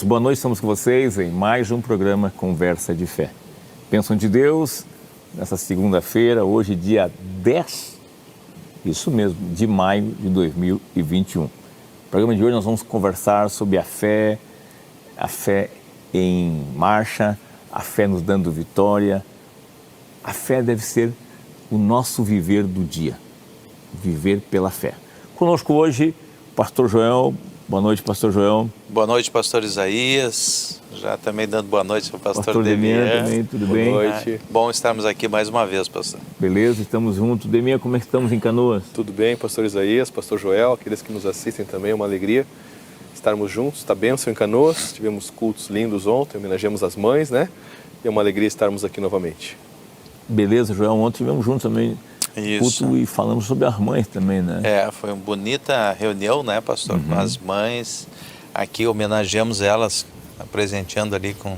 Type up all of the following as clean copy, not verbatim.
boa noite, estamos com vocês em mais um programa Conversa de Fé. Bênção de Deus, nessa segunda-feira, hoje dia 10, isso mesmo, de maio de 2021. No programa de hoje nós vamos conversar sobre a fé em marcha, a fé nos dando vitória. A fé deve ser o nosso viver do dia, viver pela fé. Conosco hoje, Pastor Joel. Boa noite, Pastor Joel. Boa noite, Pastor Isaías. Já também dando boa noite ao Pastor Demian também, tudo bem? Boa noite. Bom estarmos aqui mais uma vez, Pastor. Beleza, estamos juntos. Demian, como é que estamos em Canoas? Tudo bem, Pastor Isaías, Pastor Joel, aqueles que nos assistem também, é uma alegria estarmos juntos. Está bênção em Canoas, tivemos cultos lindos ontem, homenageamos as mães, né? E é uma alegria estarmos aqui novamente. Beleza, Joel, ontem estivemos juntos também. Isso. Culto e falamos sobre as mães também, né? Foi uma bonita reunião, né, Pastor? Com as mães. Aqui homenageamos elas, presenteando ali com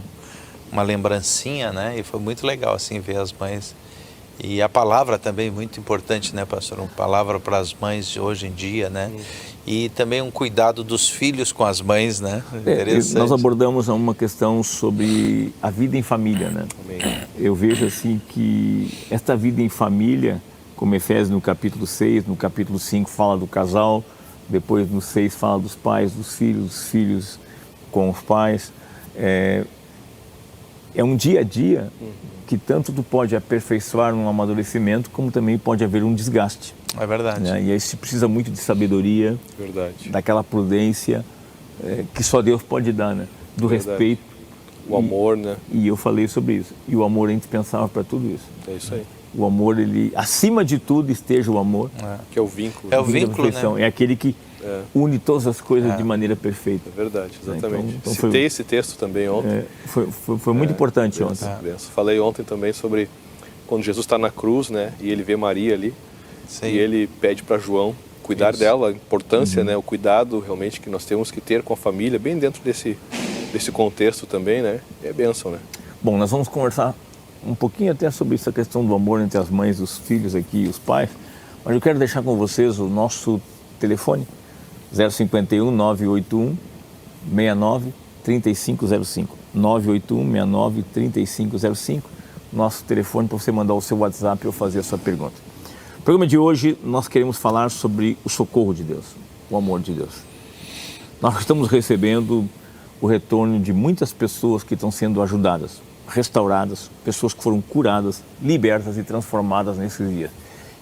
uma lembrancinha, né? E foi muito legal, assim, ver as mães. E a palavra também muito importante, né, Pastor? Uma palavra para as mães de hoje em dia, né? E também um cuidado dos filhos com as mães, né? Interessante. Nós abordamos uma questão sobre a vida em família, né? Amém. Eu vejo assim que esta vida em família, como Efésios no capítulo 6, no capítulo 5 fala do casal, depois no 6 fala dos pais, dos filhos com os pais. É um dia a dia que tanto tu pode aperfeiçoar um amadurecimento, como também pode haver um desgaste. É verdade. Né? E aí se precisa muito de sabedoria, Verdade. daquela prudência que só Deus pode dar, né? Do Verdade. respeito. O amor, né? E eu falei sobre isso. E o amor é indispensável para tudo isso. É isso aí. O amor, ele, acima de tudo, esteja o amor. Que é o vínculo. É o da vínculo, perfeição. né? É aquele que une todas as coisas de maneira perfeita. É verdade, exatamente. Então Citei esse texto também ontem. Foi muito importante ontem. Benção. Falei ontem também sobre quando Jesus está na cruz, né? E ele vê Maria ali. Sim. E ele pede para João cuidar dela, a importância, né? O cuidado realmente que nós temos que ter com a família, bem dentro desse contexto também, né? É bênção, né? Bom, nós vamos conversar um pouquinho até sobre essa questão do amor entre as mães, os filhos aqui e os pais, mas eu quero deixar com vocês o nosso telefone, 051 981 69 3505, 981 69 3505, nosso telefone para você mandar o seu WhatsApp ou fazer a sua pergunta. No programa de hoje nós queremos falar sobre o socorro de Deus, o amor de Deus. Nós estamos recebendo o retorno de muitas pessoas que estão sendo ajudadas, restauradas, pessoas que foram curadas, libertas e transformadas nesses dias.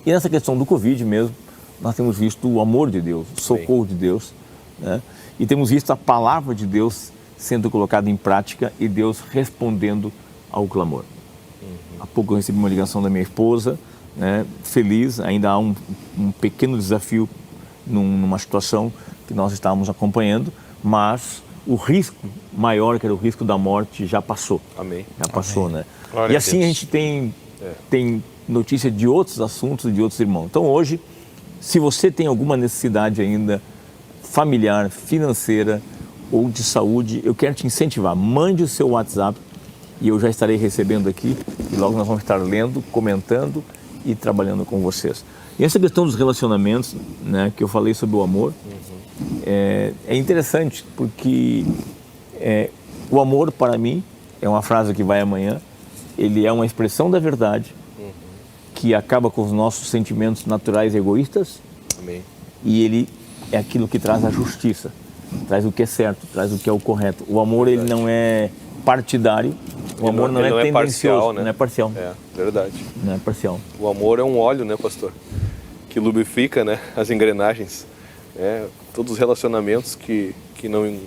E nessa questão do Covid mesmo, nós temos visto o amor de Deus, o socorro de Deus, né? E temos visto a palavra de Deus sendo colocada em prática e Deus respondendo ao clamor. Há pouco eu recebi uma ligação da minha esposa, né? Feliz, ainda há um pequeno desafio numa situação que nós estávamos acompanhando, mas o risco maior, que era o risco da morte, já passou. Amém. Já passou, né? Glória E a assim Deus. a gente tem notícia de outros assuntos, de outros irmãos. Então hoje, se você tem alguma necessidade ainda familiar, financeira ou de saúde, eu quero te incentivar. Mande o seu WhatsApp e eu já estarei recebendo aqui e logo nós vamos estar lendo, comentando e trabalhando com vocês. E essa questão dos relacionamentos, né, que eu falei sobre o amor, é interessante porque o amor para mim, é uma frase que vai amanhã, ele é uma expressão da verdade que acaba com os nossos sentimentos naturais egoístas. Amém. E ele é aquilo que traz a justiça, traz o que é certo, traz o que é o correto. O amor, ele não é partidário, o amor não é tendencioso, parcial, né? não é parcial. É, verdade. Não é parcial. O amor é um óleo, né, pastor? Que lubrifica, né, as engrenagens. Todos os relacionamentos que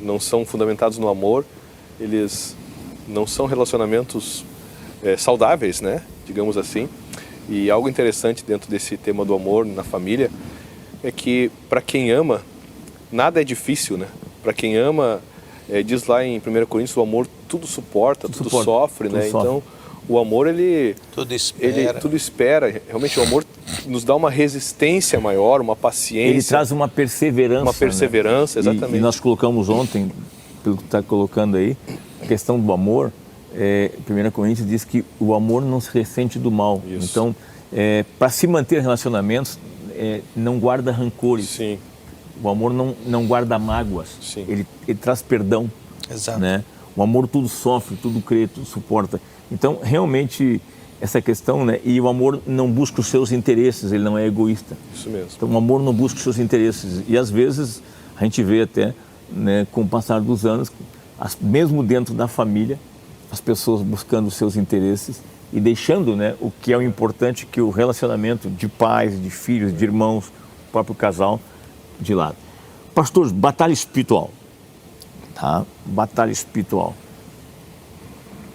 não são fundamentados no amor, eles não são relacionamentos saudáveis, né, digamos assim. E algo interessante dentro desse tema do amor na família é que para quem ama, nada é difícil, né? Para quem ama, diz lá em 1 Coríntios, o amor tudo suporta, tudo sofre, né? Sofre. Então, o amor, ele Tudo espera. Realmente, o amor nos dá uma resistência maior, uma paciência. Ele traz uma perseverança. Uma perseverança, né? exatamente. E nós colocamos ontem, pelo que está colocando aí, a questão do amor. 1 Coríntios diz que o amor não se ressente do mal. Isso. Então, para se manter relacionamentos, não guarda rancores. Sim. O amor não guarda mágoas. Sim. Ele traz perdão. Exato. né? O amor tudo sofre, tudo crê, tudo suporta. Então, realmente, essa questão, né? E o amor não busca os seus interesses, ele não é egoísta. Isso mesmo. Então, o amor não busca os seus interesses. E, às vezes, a gente vê até, né, com o passar dos anos, mesmo dentro da família, as pessoas buscando os seus interesses e deixando, né, o que é o importante, que o relacionamento de pais, de filhos, de irmãos, o próprio casal, de lado. Pastores, batalha espiritual. Tá? Batalha espiritual.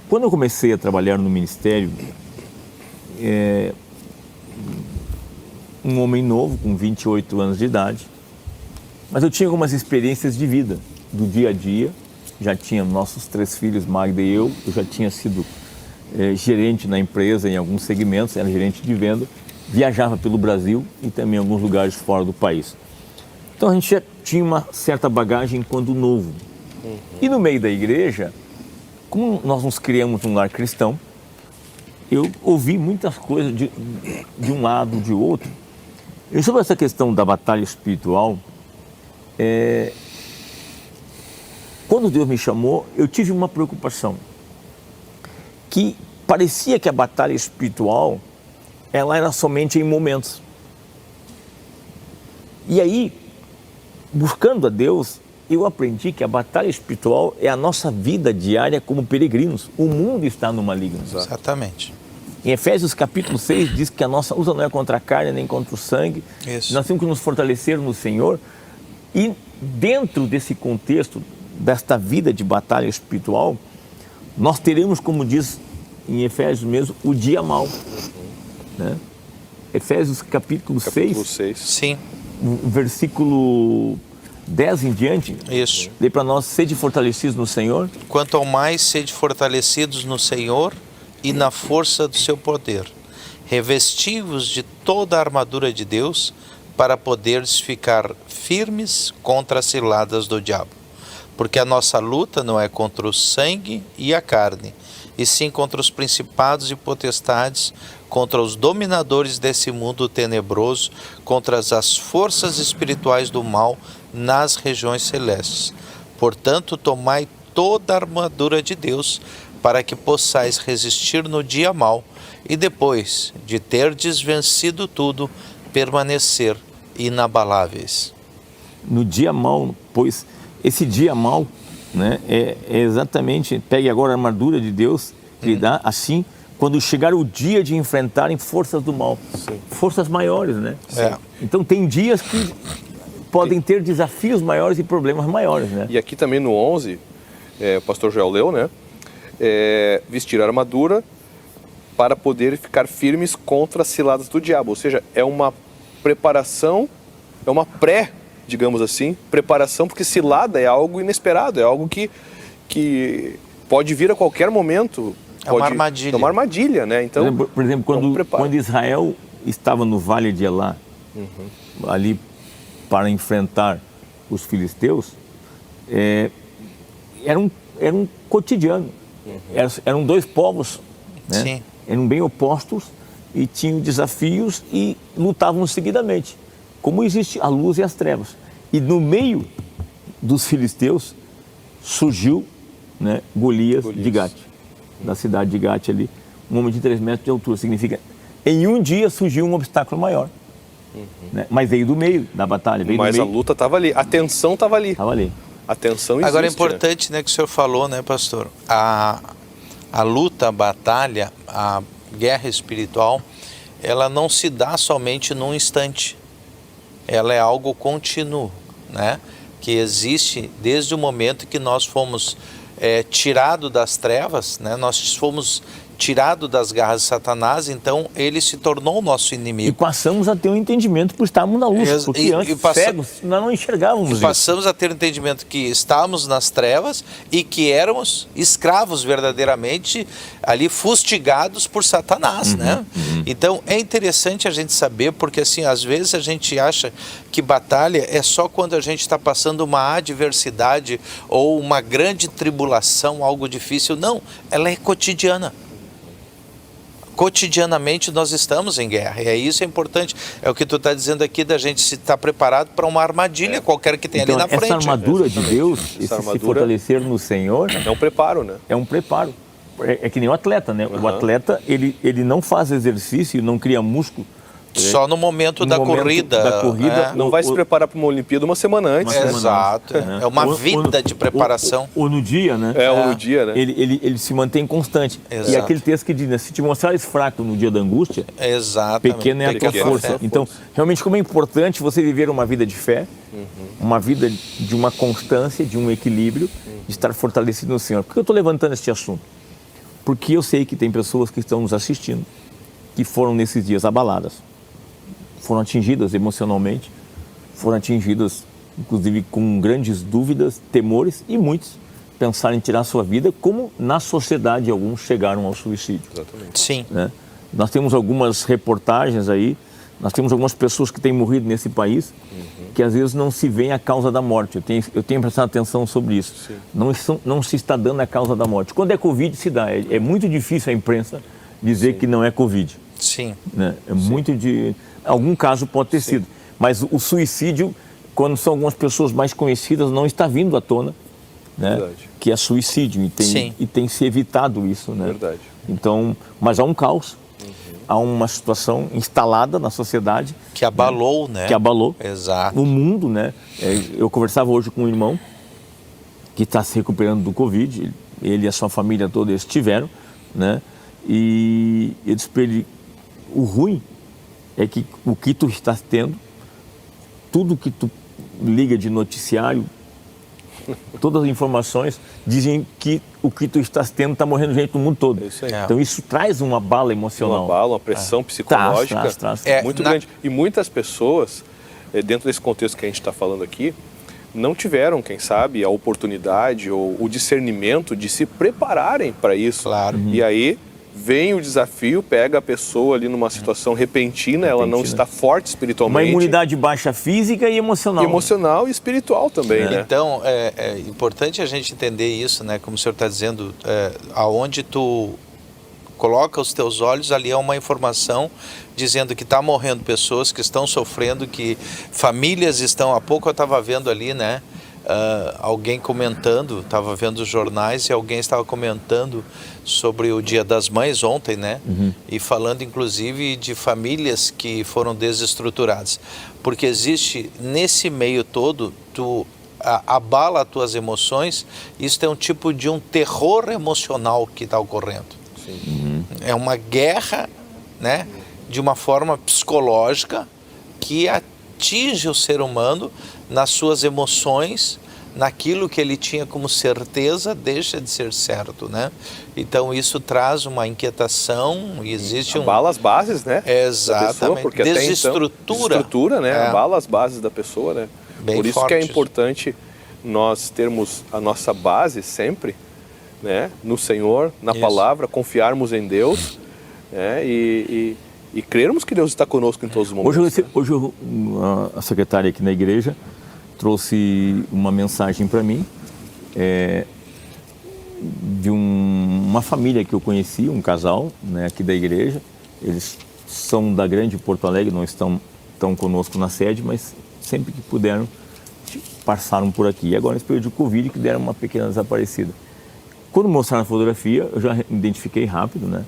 Quando eu comecei a trabalhar no ministério, um homem novo, com 28 anos de idade, mas eu tinha algumas experiências de vida, do dia a dia. Já tinha nossos 3 filhos, Magda e eu já tinha sido gerente na empresa em alguns segmentos, era gerente de venda, viajava pelo Brasil e também em alguns lugares fora do país. Então a gente já tinha uma certa bagagem quando novo. E no meio da igreja, como nós nos criamos num lar cristão, eu ouvi muitas coisas de um lado, de outro. E sobre essa questão da batalha espiritual, quando Deus me chamou, eu tive uma preocupação, que parecia que a batalha espiritual, ela era somente em momentos. E aí, buscando a Deus, eu aprendi que a batalha espiritual é a nossa vida diária como peregrinos. O mundo está no maligno. Exatamente. Em Efésios capítulo 6 diz que a nossa luta não é contra a carne nem contra o sangue. Isso. Nós temos que nos fortalecer no Senhor. E dentro desse contexto, desta vida de batalha espiritual, nós teremos, como diz em Efésios mesmo, o dia mau. Né? Efésios capítulo 6, Sim. versículo 10 em diante. Isso. Lê para nós: sede fortalecidos no Senhor. Quanto ao mais, sede fortalecidos no Senhor e na força do seu poder, revesti-vos de toda a armadura de Deus, para poderes ficar firmes contra as ciladas do diabo. Porque a nossa luta não é contra o sangue e a carne, e sim contra os principados e potestades, contra os dominadores desse mundo tenebroso, contra as forças espirituais do mal nas regiões celestes. Portanto, tomai toda a armadura de Deus, para que possais resistir no dia mau, e depois de terdes vencido tudo, permanecer inabaláveis. No dia mau, pois esse dia mau, né, é exatamente, pegue agora a armadura de Deus, que lhe dá, assim, quando chegar o dia de enfrentarem forças do mal. Sim. Forças maiores, né? É. Então tem dias que podem ter desafios maiores e problemas maiores, né? E aqui também no 11, o pastor Joel leu, né? Vestir a armadura para poder ficar firmes contra as ciladas do diabo. Ou seja, é uma preparação, é uma digamos assim, preparação, porque cilada é algo inesperado, é algo que pode vir a qualquer momento. É uma armadilha. É uma armadilha, né? Então, por exemplo, quando Israel estava no Vale de Elá, ali para enfrentar os filisteus, era um cotidiano. Eram 2 povos, né? Sim. Eram bem opostos e tinham desafios e lutavam seguidamente. Como existe a luz e as trevas. E no meio dos filisteus surgiu, né, Golias de Gate, da cidade de Gate ali, um homem de 3 metros de altura. Significa, em um dia surgiu um obstáculo maior. Né? Mas veio do meio da batalha. Mas a luta estava ali, a tensão estava ali. Estava ali. A tensão existe. Agora é importante, né, que o senhor falou, né, pastor? A luta, a batalha, a guerra espiritual, ela não se dá somente num instante. Ela é algo contínuo, né? Que existe desde o momento que nós fomos tirados das trevas, né? Nós fomos tirados das garras de Satanás, então ele se tornou o nosso inimigo. E passamos a ter um entendimento por estarmos na luz, porque antes, cegos, nós não enxergávamos isso. Passamos a ter um entendimento que estávamos nas trevas e que éramos escravos verdadeiramente, ali fustigados por Satanás, né? Então é interessante a gente saber, porque assim, às vezes a gente acha que batalha é só quando a gente está passando uma adversidade ou uma grande tribulação, algo difícil. Não, ela é cotidiana. cotidianamente nós estamos em guerra, e isso é importante. É o que tu está dizendo aqui, da gente se estar preparado para uma armadilha qualquer que tenha Então, ali na frente. essa armadura de Deus, Essa esse se armadura fortalecer no Senhor, É um preparo, né? é um preparo. É que nem o atleta, né? O atleta, ele não faz exercício, não cria músculo. Só no momento, No da, momento corrida, da corrida, Não vai se preparar para uma Olimpíada uma semana antes. Uma né? semana Exato. antes, É uma vida de preparação. Ou no dia, né? Ou no dia, né? Ele se mantém constante. Exato. E aquele texto que diz, né? Se te mostrares fraco no dia da angústia, Exatamente. pequena é a tua Pequena é a força. tua Então, força. realmente, como é importante você viver uma vida de fé, uma vida de uma constância, de um equilíbrio, de estar fortalecido no Senhor. Por que eu estou levantando este assunto? Porque eu sei que tem pessoas que estão nos assistindo, que foram nesses dias abaladas, foram atingidas emocionalmente, foram atingidas, inclusive, com grandes dúvidas, temores, e muitos pensaram em tirar sua vida, como na sociedade alguns chegaram ao suicídio. Exatamente. Sim. Né? Nós temos algumas reportagens aí, nós temos algumas pessoas que têm morrido nesse país, que às vezes não se vê a causa da morte. Eu tenho prestado atenção sobre isso. Não se está dando a causa da morte. Quando é Covid, se dá. É muito difícil a imprensa dizer que não é Covid. Sim. Né? É muito de... Algum caso pode ter sido. Mas o suicídio, quando são algumas pessoas mais conhecidas, não está vindo à tona. Né? Verdade. Que é suicídio. Sim. E tem se evitado isso. Né? Verdade. Então, mas há um caos. Há uma situação instalada na sociedade. Que abalou, né? Que abalou Exato. o mundo, né? Eu conversava hoje com um irmão que está se recuperando do Covid. Ele e a sua família toda estiveram, né? E eu disse para ele, o ruim é que o que tu estás tendo, tudo que tu liga de noticiário, todas as informações dizem que o que tu estás tendo está morrendo gente no mundo todo. É isso aí. Então isso traz uma bala emocional. Uma bala, uma pressão psicológica Traz. muito grande. E muitas pessoas, dentro desse contexto que a gente está falando aqui, não tiveram, quem sabe, a oportunidade ou o discernimento de se prepararem para isso. Claro. E aí vem o desafio, pega a pessoa ali numa situação repentina, ela não está forte espiritualmente. Uma imunidade baixa física e emocional. Emocional e espiritual também, né? Então, é importante a gente entender isso, né? Como o senhor está dizendo, aonde tu coloca os teus olhos, ali é uma informação dizendo que está morrendo pessoas, que estão sofrendo, que famílias estão... Há pouco eu estava vendo ali, né? Alguém comentando, estava vendo os jornais e alguém estava comentando sobre o Dia das Mães ontem, né? E falando inclusive de famílias que foram desestruturadas, porque existe nesse meio todo, tu abala as tuas emoções, isso é um tipo de um terror emocional que está ocorrendo. É uma guerra, né? De uma forma psicológica que atinge o ser humano nas suas emoções, naquilo que ele tinha como certeza, deixa de ser certo, né? Então isso traz uma inquietação e existe abala as bases, né? Exatamente. Da pessoa, porque desestrutura, né? Abala as bases da pessoa, né? Bem Por isso forte que é importante nós termos a nossa base sempre, né? No Senhor, na palavra, confiarmos em Deus, né? E crermos que Deus está conosco em todos os momentos. Hoje a secretária aqui na igreja trouxe uma mensagem para mim de uma família que eu conheci, um casal, né, aqui da igreja. Eles são da Grande Porto Alegre, não estão conosco na sede, mas sempre que puderam passaram por aqui. E agora nesse período de Covid que deram uma pequena desaparecida. Quando mostraram a fotografia, eu já identifiquei rápido, né?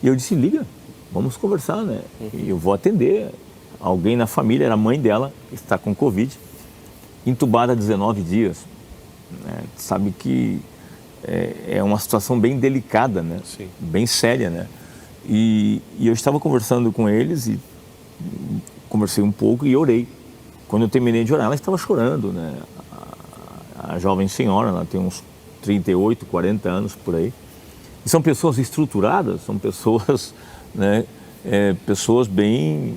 E eu disse, liga, vamos conversar, né? E eu vou atender. Alguém na família, era a mãe dela, está com Covid, entubada há 19 dias. Né? Sabe que é uma situação bem delicada, né? Sim. Bem séria, né? E eu estava conversando com eles e conversei um pouco e orei. Quando eu terminei de orar, ela estava chorando, né? A jovem senhora, ela tem uns 38, 40 anos por aí. E são pessoas estruturadas, são pessoas, né? Pessoas bem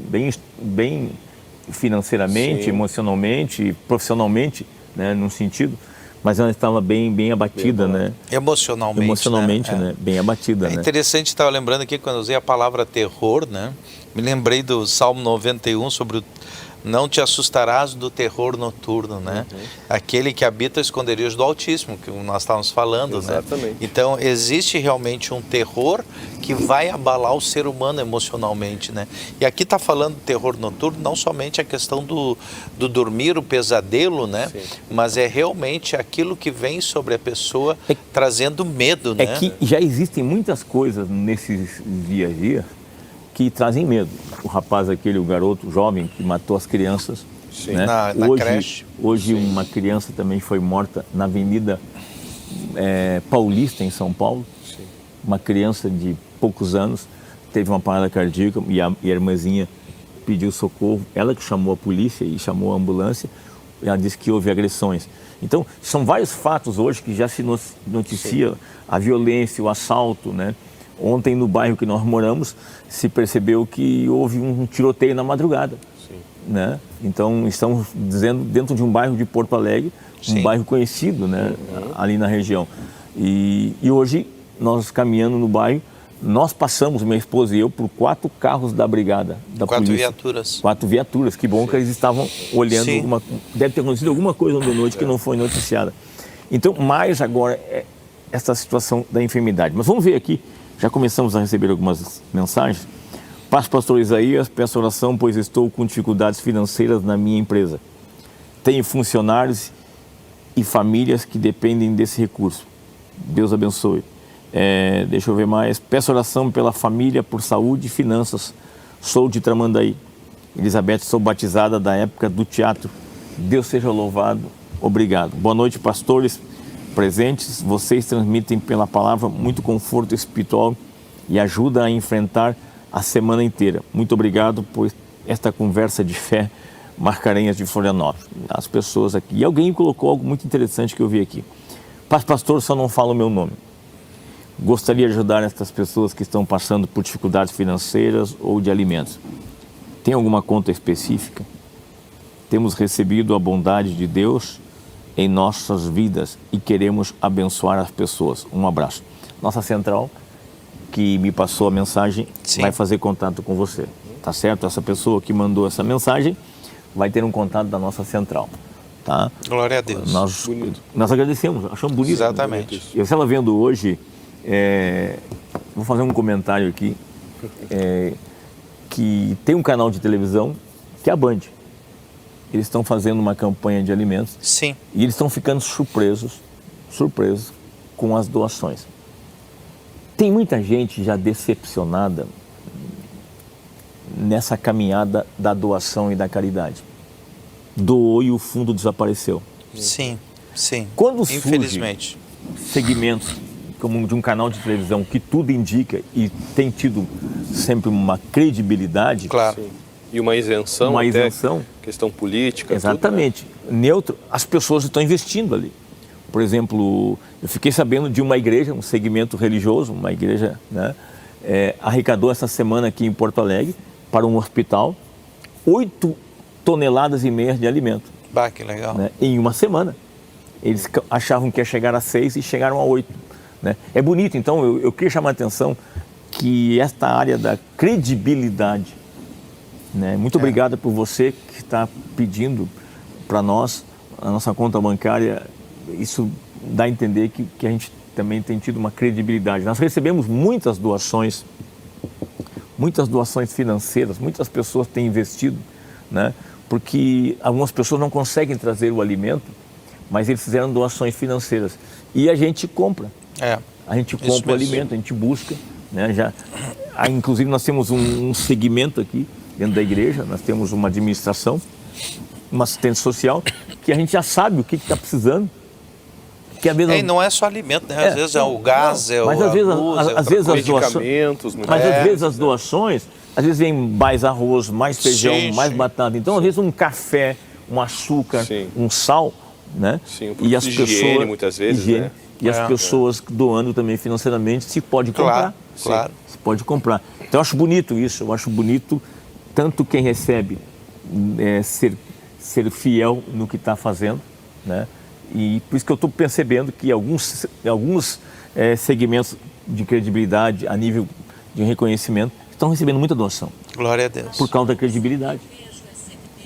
financeiramente, Sim. emocionalmente, profissionalmente, né? Num sentido. Mas ela estava bem abatida, né? Emocionalmente, né? Bem abatida, né? Interessante, estava lembrando aqui, quando eu usei a palavra terror, né? Me lembrei do Salmo 91 sobre Não te assustarás do terror noturno, né? Aquele que habita o esconderijo do Altíssimo, que nós estávamos falando, Exatamente. né? Então, existe realmente um terror que vai abalar o ser humano emocionalmente, né? E aqui está falando de terror noturno, não somente a questão do dormir, o pesadelo, né? Sim. Mas é realmente aquilo que vem sobre a pessoa trazendo medo, É né? que já existem muitas coisas nesses dia a dia que trazem medo. O rapaz aquele, o garoto, o jovem que matou as crianças. Sim. Né? Na creche. Hoje uma criança também foi morta na Avenida Paulista, em São Paulo. Sim. Uma criança de poucos anos teve uma parada cardíaca e a irmãzinha pediu socorro. Ela que chamou a polícia e chamou a ambulância. Ela disse que houve agressões. Então, são vários fatos hoje que já se noticia a violência, o assalto, né? Ontem, no bairro que nós moramos, se percebeu que houve um tiroteio na madrugada. Sim. Né? Então, estamos dizendo, dentro de um bairro de Porto Alegre, um Sim. bairro conhecido, né? Ali na região. E hoje, nós caminhando no bairro, nós passamos, minha esposa e eu, por 4 carros da brigada, da 4 polícia. viaturas. 4 viaturas, que bom que eles estavam olhando, Sim. deve ter acontecido alguma coisa ontem à noite que não foi noticiada. Então, mais agora, essa situação da enfermidade. Mas vamos ver aqui, já começamos a receber algumas mensagens. Paz, pastor Isaías, peço oração, pois estou com dificuldades financeiras na minha empresa. Tenho funcionários e famílias que dependem desse recurso. Deus abençoe. Deixa eu ver mais. Peço oração pela família, por saúde e finanças. Sou de Tramandaí. Elizabeth, sou batizada da época do teatro. Deus seja louvado. Obrigado. Boa noite, pastores presentes. Vocês transmitem pela palavra muito conforto espiritual e ajuda a enfrentar a semana inteira. Muito obrigado por esta conversa de fé. Marcarenhas de Florianópolis. As pessoas aqui. E alguém colocou algo muito interessante que eu vi aqui. Paz, pastor, só não fala o meu nome. Gostaria de ajudar essas pessoas que estão passando por dificuldades financeiras ou de alimentos. Tem alguma conta específica? Temos recebido a bondade de Deus em nossas vidas e queremos abençoar as pessoas. Um abraço. Nossa central, que me passou a mensagem, Sim. vai fazer contato com você. Tá certo? Essa pessoa que mandou essa mensagem vai ter um contato da nossa central. Tá? Glória a Deus. Nós agradecemos, achamos bonito. Exatamente. Eu estava vendo hoje, vou fazer um comentário aqui, que tem um canal de televisão, que é a Band. Eles estão fazendo uma campanha de alimentos. Sim. E eles estão ficando surpresos com as doações. Tem muita gente já decepcionada nessa caminhada da doação e da caridade. Doou e o fundo desapareceu. Sim, sim. Quando surge infelizmente. segmentos como de um canal de televisão que tudo indica e tem tido sempre uma credibilidade, Claro. Sim. E uma isenção, Uma até isenção. questão política. exatamente, neutro, as pessoas estão investindo ali. Por exemplo, eu fiquei sabendo de uma igreja, um segmento religioso, uma igreja, né, arrecadou essa semana aqui em Porto Alegre para um hospital 8,5 toneladas de alimento, Bah, que legal. né, em uma semana. Eles achavam que ia chegar a 6 e chegaram a 8. Né? É bonito, então eu queria chamar a atenção que esta área da credibilidade, né? Muito obrigado por você que está pedindo para nós, a nossa conta bancária, isso dá a entender que a gente também tem tido uma credibilidade. Nós recebemos muitas doações financeiras, muitas pessoas têm investido, né? Porque algumas pessoas não conseguem trazer o alimento, mas eles fizeram doações financeiras. E a gente compra. A gente compra o alimento, a gente busca. Né? Inclusive, nós temos um segmento aqui dentro da igreja, nós temos uma administração, uma assistente social, que a gente já sabe o que está precisando. Que às vezes E não é só alimento, né? Às vezes é o gás, é mas a às vezes, luz, às vezes as doações, medicamentos, mas às vezes as doações, às vezes vem mais arroz, mais feijão, Sim, mais sim. batata. Então, às vezes um café, um açúcar, Sim. um sal, né? Sim, um E as produto de higiene, muitas vezes, né? E as pessoas doando também financeiramente, se pode comprar. Claro. Se pode comprar. Então, eu acho bonito isso. Eu acho bonito tanto quem recebe ser fiel no que está fazendo, né? E por isso que eu estou percebendo que alguns segmentos de credibilidade a nível de reconhecimento estão recebendo muita doação Glória a Deus. por causa da credibilidade.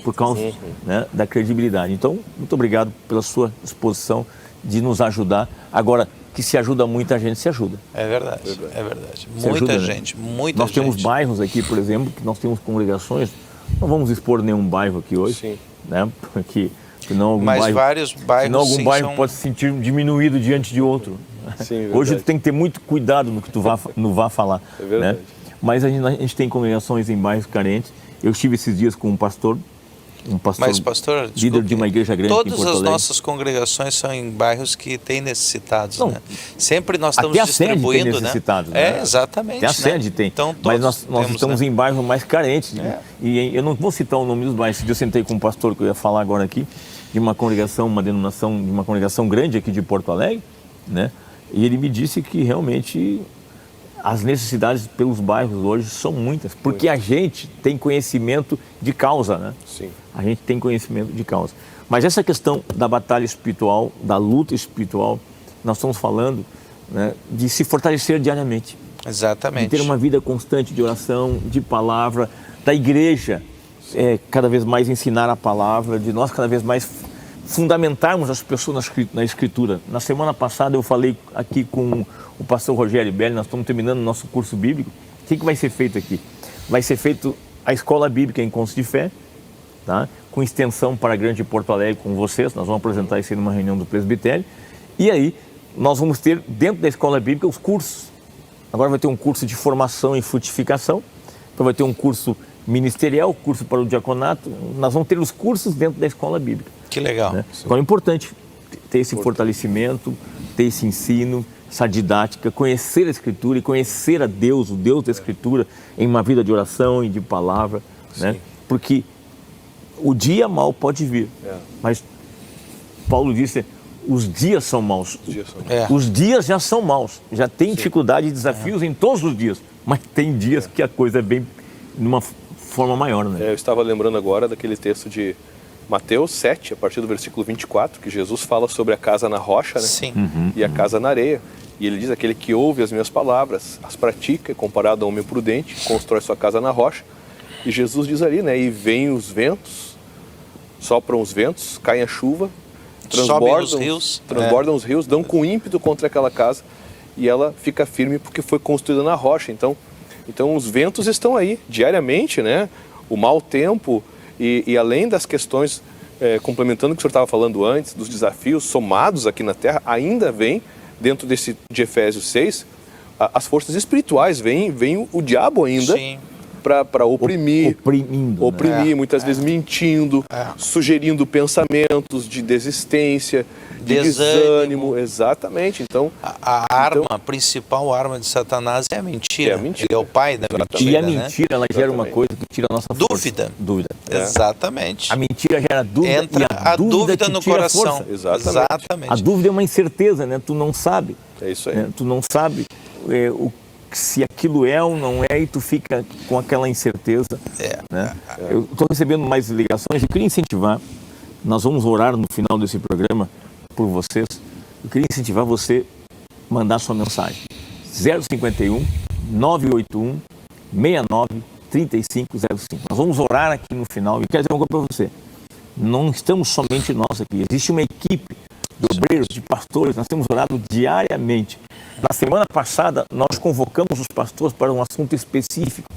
por causa né, da credibilidade. Então, muito obrigado pela sua disposição de nos ajudar. Agora, que se ajuda muita gente, se ajuda. É verdade, é verdade. Se Muita ajuda, gente, né? muita Nós gente. temos bairros aqui, por exemplo, que nós temos congregações, não vamos expor nenhum bairro aqui hoje, Sim. né? Porque senão algum Mas bairro, vários bairros, senão algum sim, bairro são... pode se sentir diminuído diante de outro. Sim, Hoje verdade. tu tem que ter muito cuidado no que tu vá falar. É verdade. Né? Mas a gente tem congregações em bairros carentes. Eu estive esses dias com um pastor Mas, pastor, líder desculpe, de uma igreja grande aqui em todas Porto as Alegre. nossas congregações são em bairros que têm necessitados, Não, né? Sempre nós estamos até a sede tem distribuindo, necessitados, né? né? Exatamente. Até a sede né? tem. Então, mas todos nós temos, estamos né? em bairros mais carentes. E eu não vou citar o nome dos bairros. Esse dia eu sentei com um pastor que eu ia falar agora aqui, de uma congregação, uma denominação, de uma congregação grande aqui de Porto Alegre, né? E ele me disse que realmente as necessidades pelos bairros hoje são muitas, porque a gente tem conhecimento de causa, né? Sim. A gente tem conhecimento de causa. Mas essa questão da batalha espiritual, da luta espiritual, nós estamos falando, né, de se fortalecer diariamente. Exatamente. De ter uma vida constante de oração, de palavra, da igreja cada vez mais ensinar a palavra, de nós cada vez mais fundamentarmos as pessoas na Escritura. Na semana passada eu falei aqui com o pastor Rogério Belli, nós estamos terminando o nosso curso bíblico. O que vai ser feito aqui? Vai ser feito a escola bíblica Encontros de Fé, tá? Com extensão para a Grande Porto Alegre com vocês. Nós vamos apresentar isso aí numa reunião do presbitério. E aí nós vamos ter dentro da escola bíblica os cursos. Agora vai ter um curso de formação e frutificação, então vai ter um curso ministerial, curso para o diaconato. Nós vamos ter os cursos dentro da escola bíblica. Que legal. Né? Então é importante ter esse fortalecimento, ter esse ensino, essa didática, conhecer a Escritura e conhecer a Deus, o Deus da Escritura, em uma vida de oração e de palavra, né? Porque o dia mau pode vir, mas Paulo disse, os dias são maus. Os dias já são maus, já tem dificuldade e desafios em todos os dias, mas tem dias que a coisa é bem, de uma forma maior, né? Eu estava lembrando agora daquele texto de Mateus 7, a partir do versículo 24, que Jesus fala sobre a casa na rocha, né? Sim. E a casa na areia. E ele diz, aquele que ouve as minhas palavras, as pratica, comparado a um homem prudente, constrói sua casa na rocha. E Jesus diz ali, né? E vêm os ventos, sopram os ventos, cai a chuva, transbordam os rios, dão com ímpeto contra aquela casa e ela fica firme porque foi construída na rocha. Então os ventos estão aí diariamente, né? O mau tempo e além das questões, complementando o que o senhor estava falando antes, dos desafios somados aqui na Terra, ainda vem, dentro de Efésios 6, as forças espirituais, vem o diabo ainda para oprimir, muitas vezes mentindo, sugerindo pensamentos de desistência, de desânimo. Exatamente. Então, a principal arma de Satanás é a mentira. Ele é o pai da mentira. E a mentira, ela gera uma coisa que tira a nossa força. Dúvida. Exatamente. A mentira gera dúvida. Entra e a dúvida no coração. Exatamente. A dúvida é uma incerteza, né? Tu não sabe. É isso aí. Né? Tu não sabe se aquilo é ou não é e tu fica com aquela incerteza. Né? Eu estou recebendo mais ligações. Eu queria incentivar, nós vamos orar no final desse programa por vocês. Eu queria incentivar você a mandar sua mensagem. 051 981 69 3505. Nós vamos orar aqui no final. E quero dizer uma coisa para você. Não estamos somente nós aqui. Existe uma equipe de obreiros, de pastores. Nós temos orado diariamente. Na semana passada, nós convocamos os pastores para um assunto específico.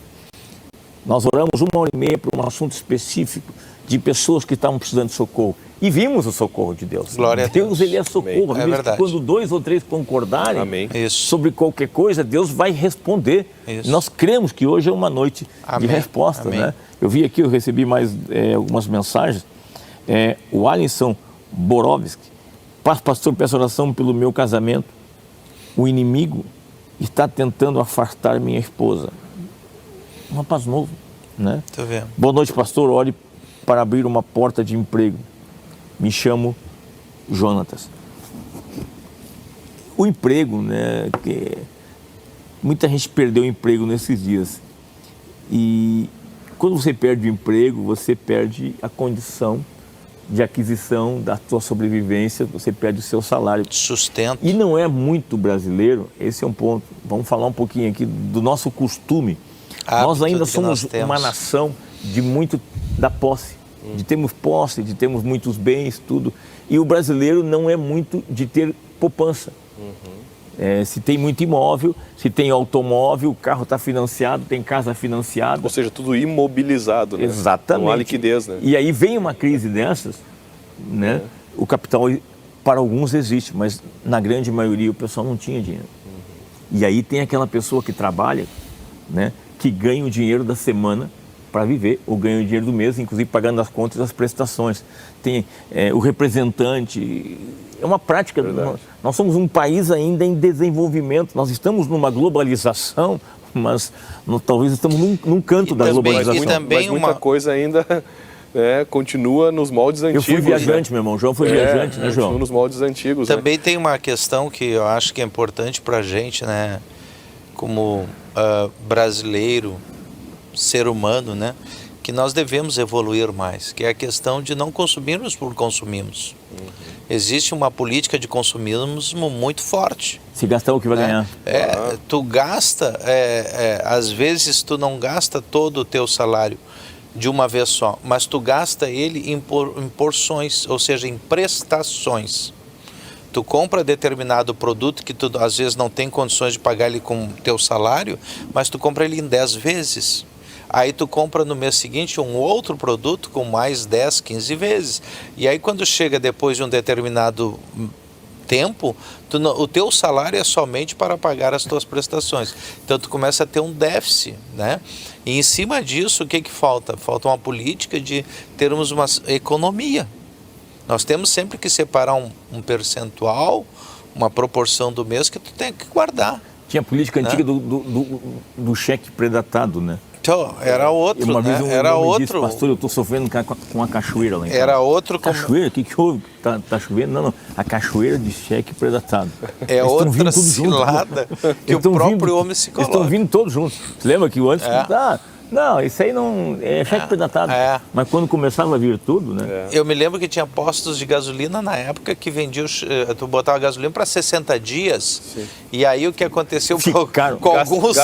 Nós oramos 1h30 para um assunto específico de pessoas que estavam precisando de socorro. E vimos o socorro de Deus. Glória a Deus. Ele é socorro. É verdade. Quando 2 ou 3 concordarem sobre qualquer coisa, Deus vai responder. Nós cremos que hoje é uma noite de resposta. Né? Eu vi aqui, eu recebi mais algumas mensagens. O Alisson Borovski. Pastor, peço oração pelo meu casamento. O inimigo está tentando afastar minha esposa. Um rapaz novo, né? Tô vendo. Boa noite, pastor. Ore para abrir uma porta de emprego. Me chamo Jonatas. O emprego, né? Que muita gente perdeu o emprego nesses dias. E quando você perde o emprego, você perde a condição de aquisição da sua sobrevivência, você perde o seu salário. Sustento. E não é muito brasileiro, esse é um ponto. Vamos falar um pouquinho aqui do nosso costume. Nós ainda somos uma nação de muito da posse. de termos posse, de termos muitos bens, tudo. E o brasileiro não é muito de ter poupança. Se tem muito imóvel, se tem automóvel, o carro está financiado, tem casa financiada. Ou seja, tudo imobilizado, né? Exatamente. Não há liquidez, né? E aí vem uma crise dessas, né? O capital para alguns existe, mas na grande maioria o pessoal não tinha dinheiro. E aí tem aquela pessoa que trabalha, né? Que ganha o dinheiro da semana para viver, ou ganha o dinheiro do mês, inclusive pagando as contas e as prestações. Tem o representante, é uma prática. Nós somos um país ainda em desenvolvimento, nós estamos numa globalização, mas talvez estamos num canto da globalização. Mas muita coisa ainda continua nos moldes antigos. Eu fui viajante, meu irmão, João foi viajante, né, João? Continua nos moldes antigos. Também tem uma questão que eu acho que é importante para a gente, né, como brasileiro, ser humano, né, que nós devemos evoluir mais, que é a questão de não consumirmos por consumirmos. Existe uma política de consumismo muito forte. Se gastar o que vai ganhar. Tu gasta, às vezes tu não gasta todo o teu salário de uma vez só, mas tu gasta ele em porções, ou seja, em prestações. Tu compra determinado produto que tu às vezes não tem condições de pagar ele com teu salário, mas tu compra ele em 10 vezes. Aí tu compra no mês seguinte um outro produto com mais 10, 15 vezes. E aí quando chega depois de um determinado tempo, o teu salário é somente para pagar as tuas prestações. Então tu começa a ter um déficit, né? E em cima disso, o que falta? Falta uma política de termos uma economia. Nós temos sempre que separar um percentual, uma proporção do mês que tu tem que guardar. Tinha a política antiga do cheque predatado, né? Então, era outro, uma vez era outro. Disse, pastor, eu estou sofrendo com a cachoeira lá em casa. Era outro. Cachoeira? O que houve? Tá chovendo? Não. A cachoeira de cheque predatado. É outra cilada que o próprio homem se coloca. Eles estão vindo todos juntos. Você lembra que o antes... Não, isso aí não é cheque predatado. Mas quando começava a vir tudo, né? Eu me lembro que tinha postos de gasolina na época que vendiam, tu botava gasolina para 60 dias. Sim. E aí o que aconteceu com alguns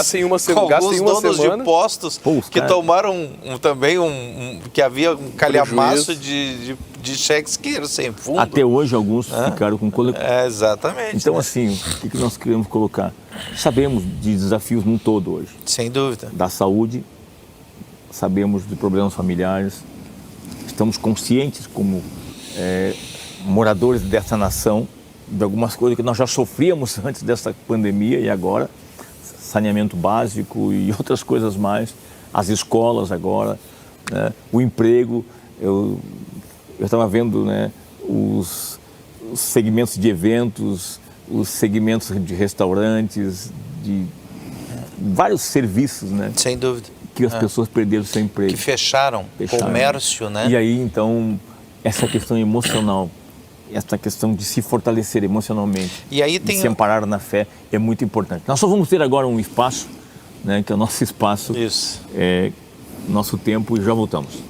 donos de postos que tomaram também que havia um calhamaço de cheques que eram sem fundo. Até hoje alguns ficaram com exatamente. Então assim, o que nós queremos colocar? Sabemos de desafios no todo hoje. Sem dúvida. Da saúde, sabemos de problemas familiares, estamos conscientes como moradores dessa nação de algumas coisas que nós já sofríamos antes dessa pandemia e agora, saneamento básico e outras coisas mais, as escolas agora, né? O emprego, eu estava vendo, né, os segmentos de eventos, os segmentos de restaurantes, de vários serviços, né? Sem dúvida. Que as pessoas perderam seu emprego. Que fecharam. Comércio, né? E aí, então, essa questão emocional, essa questão de se fortalecer emocionalmente, e aí de se amparar na fé, é muito importante. Nós só vamos ter agora um espaço, né, que é o nosso espaço, nosso tempo, e já voltamos.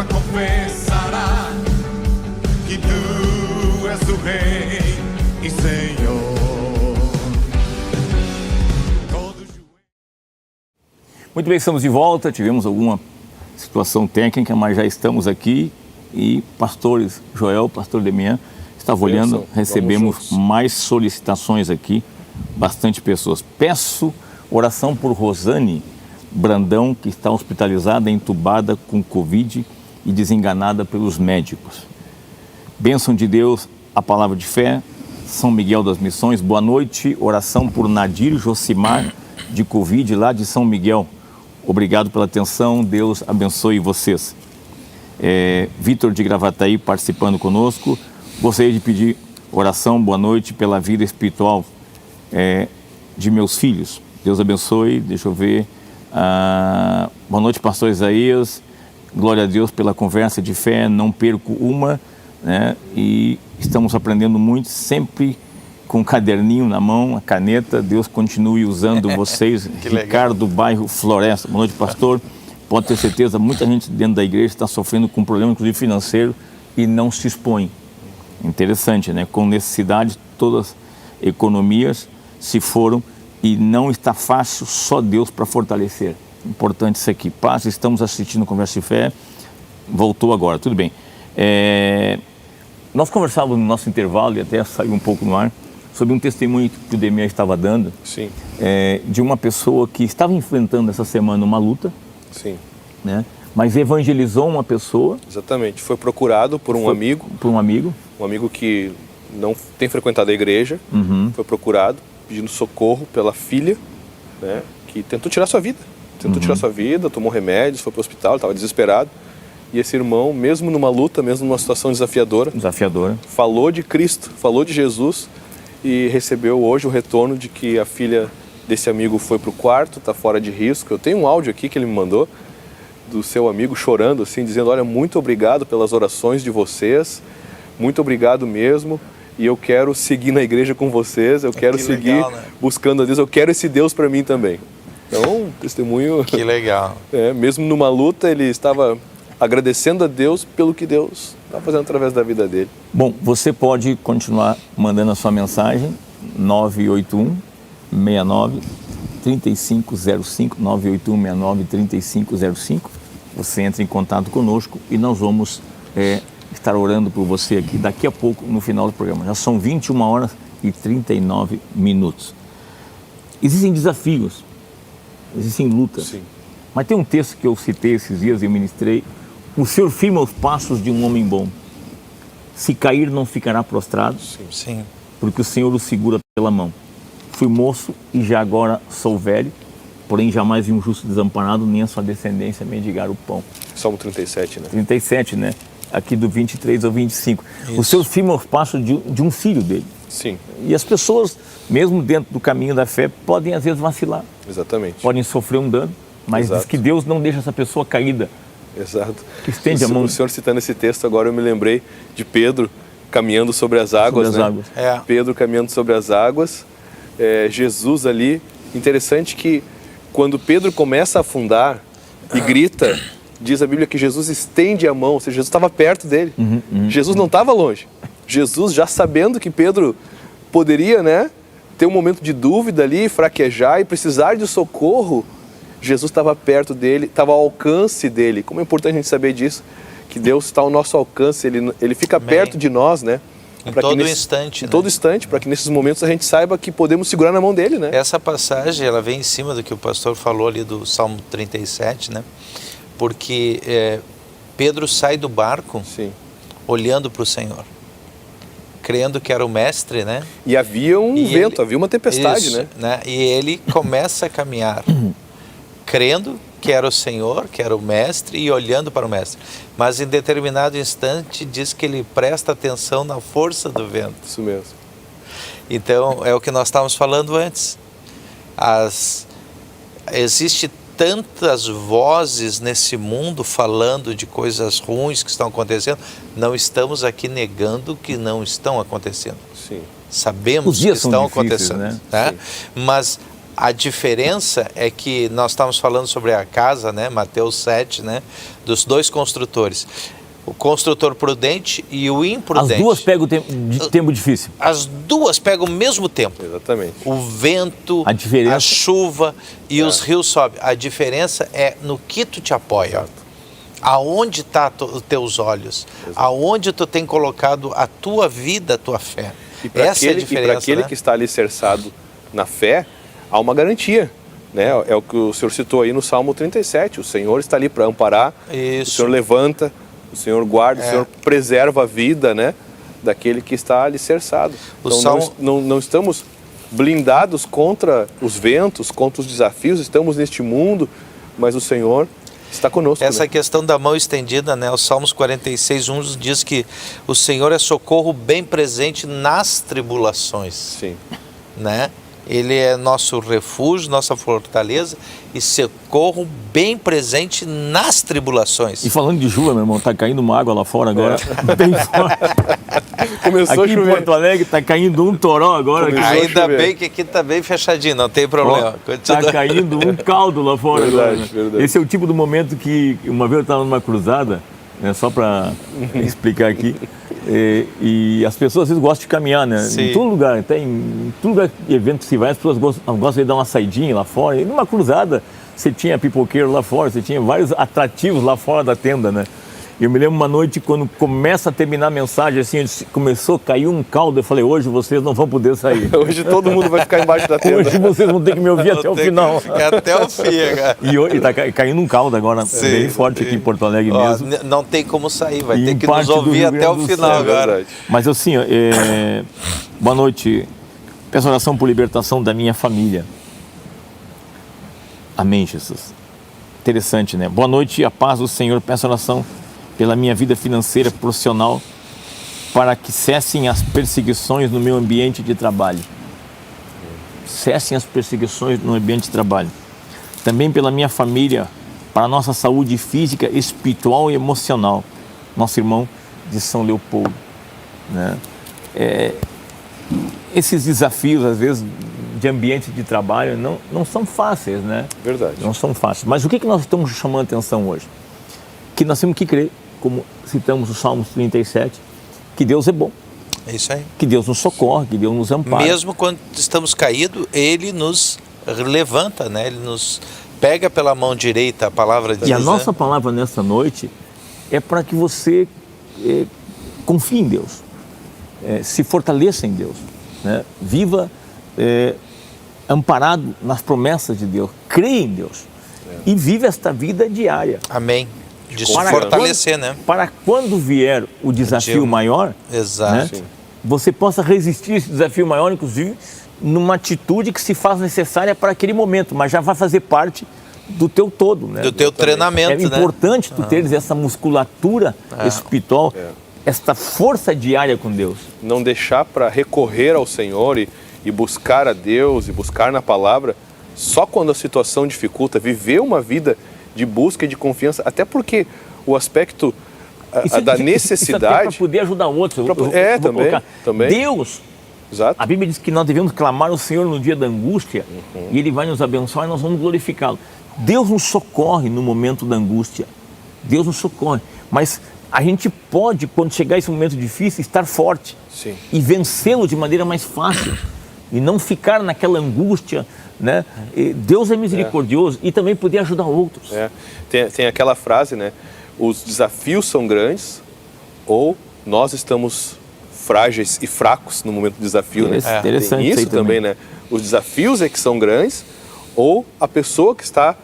Confessará que tu és o Rei e Senhor. Muito bem, estamos de volta. Tivemos alguma situação técnica, mas já estamos aqui. E pastores Joel, pastor Demian, estava olhando, recebemos mais solicitações aqui, bastante pessoas. Peço oração por Rosane Brandão, que está hospitalizada, entubada com Covid e desenganada pelos médicos. Bênção de Deus, a palavra de fé, São Miguel das Missões. Boa noite, oração por Nadir Josimar, de Covid, lá de São Miguel. Obrigado pela atenção, Deus abençoe vocês. Vitor de Gravataí participando conosco. Gostaria de pedir oração, boa noite, pela vida espiritual de meus filhos. Deus abençoe, deixa eu ver. Boa noite, pastor Isaías. Glória a Deus pela conversa de fé, não perco uma, né? E estamos aprendendo muito, sempre com um caderninho na mão, a caneta. Deus continue usando vocês. Ricardo, bairro Floresta. Boa noite, pastor. Pode ter certeza, muita gente dentro da igreja está sofrendo com problema, inclusive financeiro, e não se expõe. Interessante, né? Com necessidade, todas as economias se foram e não está fácil, só Deus para fortalecer. Importante isso aqui. Paz, estamos assistindo Conversa de Fé. Voltou agora, tudo bem. Nós conversávamos no nosso intervalo, e até saiu um pouco no ar, sobre um testemunho que o Demian estava dando. Sim. De uma pessoa que estava enfrentando essa semana uma luta. Sim. Né? Mas evangelizou uma pessoa. Exatamente. Foi procurado por um amigo. Por um amigo. Um amigo que não tem frequentado a igreja. Foi procurado, pedindo socorro pela filha, né? Que tentou tirar sua vida. Tirar sua vida, tomou remédios, foi para o hospital, estava desesperado. E esse irmão, mesmo numa luta, mesmo numa situação desafiadora, falou de Cristo, falou de Jesus e recebeu hoje o retorno de que a filha desse amigo foi para o quarto, está fora de risco. Eu tenho um áudio aqui que ele me mandou do seu amigo chorando, assim, dizendo: olha, muito obrigado pelas orações de vocês, muito obrigado mesmo, e eu quero seguir na igreja com vocês, eu quero seguir legal, né? Buscando a Deus, eu quero esse Deus para mim também. Então, testemunho... Que legal. Mesmo numa luta, ele estava agradecendo a Deus pelo que Deus está fazendo através da vida dele. Bom, você pode continuar mandando a sua mensagem, 981-69-3505, 981-69-3505. Você entra em contato conosco e nós vamos estar orando por você aqui daqui a pouco, no final do programa. Já são 21 horas e 39 minutos. Existem desafios. Existem lutas. Sim. Mas tem um texto que eu citei esses dias e eu ministrei: o Senhor firma os passos de um homem bom. Se cair, não ficará prostrado. Sim. Porque o Senhor o segura pela mão. Fui moço e já agora sou velho, porém jamais vi um justo desamparado, nem a sua descendência mendigar o pão. Salmo 37, né? 37, né? Aqui do 23 ao 25. Isso. O Senhor firma os passos de um filho dele. Sim. E as pessoas, mesmo dentro do caminho da fé, podem às vezes vacilar. Exatamente. Podem sofrer um dano, mas diz que Deus não deixa essa pessoa caída. Exato. Estende a mão. O senhor citando esse texto agora, eu me lembrei de Pedro caminhando sobre as águas. Pedro caminhando sobre as águas, Jesus ali. Interessante que quando Pedro começa a afundar e grita, diz a Bíblia que Jesus estende a mão, ou seja, Jesus estava perto dele. Jesus não estava longe. Jesus, já sabendo que Pedro poderia, né, ter um momento de dúvida ali, fraquejar e precisar de socorro, Jesus estava perto dele, estava ao alcance dele. Como é importante a gente saber disso, que Deus está ao nosso alcance, Ele fica perto de nós, né? Em todo instante. Em todo instante, para que nesses momentos a gente saiba que podemos segurar na mão dele, né? Essa passagem, ela vem em cima do que o pastor falou ali do Salmo 37, né? Porque Pedro sai do barco olhando para o Senhor, crendo que era o mestre, né? E havia um vento, havia uma tempestade, né? E ele começa a caminhar, crendo que era o Senhor, que era o mestre, e olhando para o mestre. Mas em determinado instante diz que ele presta atenção na força do vento. Isso mesmo. Então, é o que nós estávamos falando antes. Existe tantas vozes nesse mundo falando de coisas ruins que estão acontecendo. Não estamos aqui negando que não estão acontecendo. Sim. Sabemos que estão acontecendo, né? Mas a diferença é que nós estamos falando sobre a casa, né? Mateus 7, né? Dos dois construtores. O construtor prudente e o imprudente. As duas pegam o tempo difícil. As duas pegam o mesmo tempo. Exatamente. O vento, a chuva e os rios sobem. A diferença é no que tu te apoia. Exato. Aonde estão os teus olhos. Exato. Aonde tu tem colocado a tua vida, a tua fé. Essa é a diferença. E para aquele que está alicerçado na fé, há uma garantia. Né? É o que o senhor citou aí no Salmo 37. O Senhor está ali para amparar. Isso. O Senhor levanta. O Senhor guarda, o Senhor preserva a vida, né, daquele que está alicerçado. O Então Salmo- não estamos blindados contra os ventos, contra os desafios, estamos neste mundo, mas o Senhor está conosco. Essa né? questão da mão estendida, né? O Salmos 46:1 diz que o Senhor é socorro bem presente nas tribulações, Sim. né? Ele é nosso refúgio, nossa fortaleza e socorro bem presente nas tribulações. E falando de chuva, meu irmão, tá caindo uma água lá fora agora, bem forte. Começou Aqui a em chover. Porto Alegre tá caindo um toró agora. Começou. Ainda chover. bem que aqui tá bem fechadinho, não tem problema. Tá Continua. caindo um caldo lá fora Verdade, agora. Né? verdade. Esse é o tipo do momento que uma vez eu estava numa cruzada, né, só para explicar aqui, e as pessoas às vezes gostam de caminhar, né? Sim. Em todo lugar, até em todo lugar de evento que se vai, as pessoas gostam de dar uma saidinha lá fora. E numa cruzada, você tinha pipoqueiro lá fora, você tinha vários atrativos lá fora da tenda, né? Eu me lembro uma noite, quando começa a terminar a mensagem, assim, começou a cair um caldo, eu falei, hoje vocês não vão poder sair. Hoje todo mundo vai ficar embaixo da tenda. Hoje vocês vão ter que me ouvir até o Tem final. que ficar até o fim, cara. E hoje tá caindo um caldo agora, Sim. bem forte aqui em Porto Alegre Ó, mesmo. não tem como sair, vai E ter em que nos parte do ouvir Rio até Grande o do final Sul, agora. verdade. Mas assim, ó, boa noite. Peço oração por libertação da minha família. Amém, Jesus. Interessante, né? Boa noite e a paz do Senhor. Peço oração pela minha vida financeira, profissional, para que cessem as perseguições no meu ambiente de trabalho. Cessem as perseguições no ambiente de trabalho. Também pela minha família, para a nossa saúde física, espiritual e emocional. Nosso irmão de São Leopoldo, né? Esses desafios, às vezes, de ambiente de trabalho não são fáceis, né? Verdade. Não são fáceis. Mas o que nós estamos chamando a atenção hoje? Que nós temos que crer, como citamos o Salmos 37, que Deus é bom, É isso aí. que Deus nos socorre, que Deus nos ampara. Mesmo quando estamos caídos, Ele nos levanta, né? Ele nos pega pela mão direita, a palavra diz. E a né? nossa palavra nessa noite é para que você confie em Deus, se fortaleça em Deus, né? Viva amparado nas promessas de Deus, creia em Deus e vive esta vida diária. Amém. De se Para fortalecer, né? Para quando vier o desafio Dia- maior, Exato. né, Sim. você possa resistir a esse desafio maior, inclusive numa atitude que se faz necessária para aquele momento, mas já vai fazer parte do teu todo, né? Do teu treinamento, É né? importante tu teres essa musculatura espiritual, esta força diária com Deus. Não deixar para recorrer ao Senhor e buscar a Deus e buscar na palavra só quando a situação dificulta, viver uma vida de busca e de confiança, até porque o aspecto da Isso até necessidade... para poder ajudar outros. Eu vou também, colocar. também. Deus, Exato. a Bíblia diz que nós devemos clamar ao Senhor no dia da angústia e Ele vai nos abençoar e nós vamos glorificá-lo. Deus nos socorre no momento da angústia. Deus nos socorre. Mas a gente pode, quando chegar esse momento difícil, estar forte. Sim. E vencê-lo de maneira mais fácil. E não ficar naquela angústia, né? E Deus é misericordioso e também poder ajudar outros. Tem aquela frase, né? Os desafios são grandes ou nós estamos frágeis e fracos no momento do desafio, né? Interessante Tem isso isso aí também. também, né? Os desafios é que são grandes ou a pessoa que está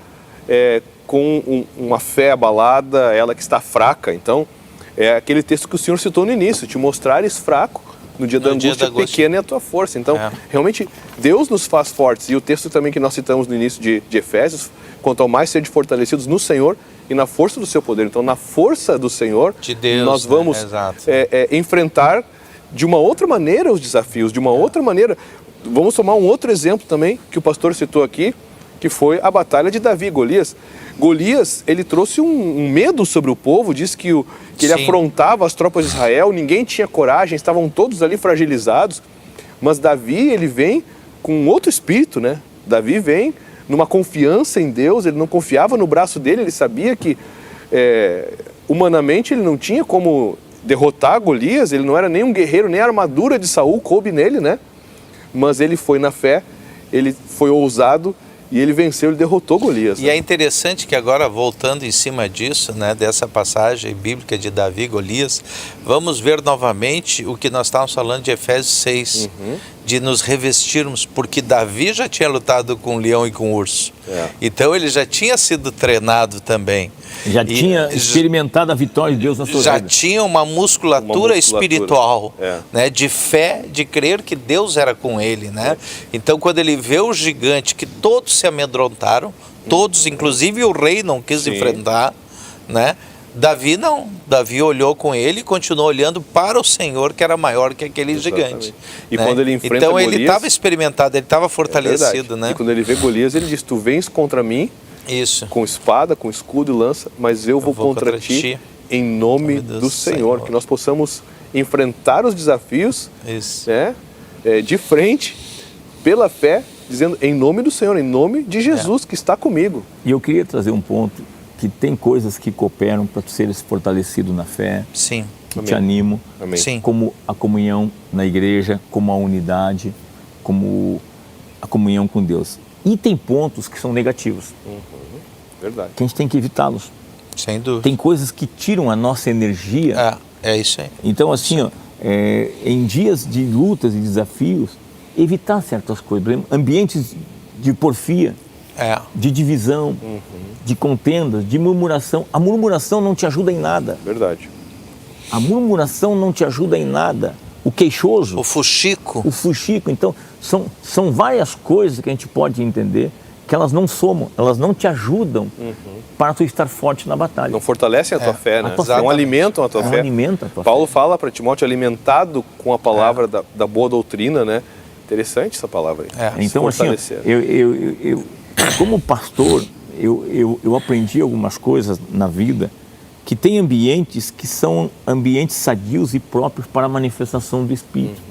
com uma fé abalada, ela que está fraca. Então, é aquele texto que o Senhor citou no início, te mostrares fraco no dia da angústia, pequena é a tua força. Então, realmente, Deus nos faz fortes. E o texto também que nós citamos no início de Efésios, quanto ao mais sede fortalecidos no Senhor e na força do seu poder. Então, na força do Senhor, De Deus, nós vamos né? Exato. enfrentar de uma outra maneira os desafios, de uma outra maneira. Vamos tomar um outro exemplo também, que o pastor citou aqui, que foi a batalha de Davi e Golias. Golias, ele trouxe um medo sobre o povo, disse que ele Sim. afrontava as tropas de Israel, ninguém tinha coragem, estavam todos ali fragilizados. Mas Davi, ele vem com outro espírito, né? Davi vem numa confiança em Deus, ele não confiava no braço dele, ele sabia que humanamente ele não tinha como derrotar Golias, ele não era nem um guerreiro, nem a armadura de Saul coube nele, né? Mas ele foi na fé, ele foi ousado e ele venceu, ele derrotou Golias. E é interessante que agora, voltando em cima disso, né, dessa passagem bíblica de Davi e Golias, vamos ver novamente o que nós estávamos falando de Efésios 6, de nos revestirmos, porque Davi já tinha lutado com o leão e com o urso. Então ele já tinha sido treinado também. Já E tinha experimentado a vitória de Deus na sua já vida. tinha uma musculatura espiritual, É. né, de fé, de crer que Deus era com ele, né? Então, quando ele vê o gigante, que todos se amedrontaram, todos, inclusive o rei não quis Sim. enfrentar, né? Davi não. Davi olhou com ele e continuou olhando para o Senhor, que era maior que aquele gigante. E né? quando ele enfrenta então ele Golias- estava experimentado, ele estava fortalecido, Verdade. né? E quando ele vê Golias, ele diz: tu vens contra mim Isso. com espada, com escudo e lança, mas eu vou contra ti em nome do Senhor. Que nós possamos enfrentar os desafios, Isso. né, de frente, pela fé, dizendo em nome do Senhor, em nome de Jesus que está comigo. E eu queria trazer um ponto que tem coisas que cooperam para tu seres fortalecido na fé, Sim. que Amém. te animam, Amém. Sim. como a comunhão na igreja, como a unidade, como a comunhão com Deus. E tem pontos que são negativos, Verdade. que a gente tem que evitá-los. Sem dúvida. Tem coisas que tiram a nossa energia. É isso aí. Então, assim, ó, em dias de lutas e desafios, evitar certas coisas. Por exemplo, ambientes de porfia, de divisão, de contendas, de murmuração. A murmuração não te ajuda em nada. Verdade. A murmuração não te ajuda em nada. O queixoso, O fuxico. o fuxico. Então, são várias coisas que a gente pode entender que elas não somam, elas não te ajudam para tu estar forte na batalha. Não fortalecem a tua fé, né? tua fé. Não alimentam a tua Não fé. alimenta a tua Paulo fé. fala para Timóteo, alimentado com a palavra da boa doutrina, né? Interessante essa palavra aí. Se Então, assim, ó, fortalecer. eu como pastor, eu aprendi algumas coisas na vida que tem ambientes que são ambientes sadios e próprios para a manifestação do Espírito.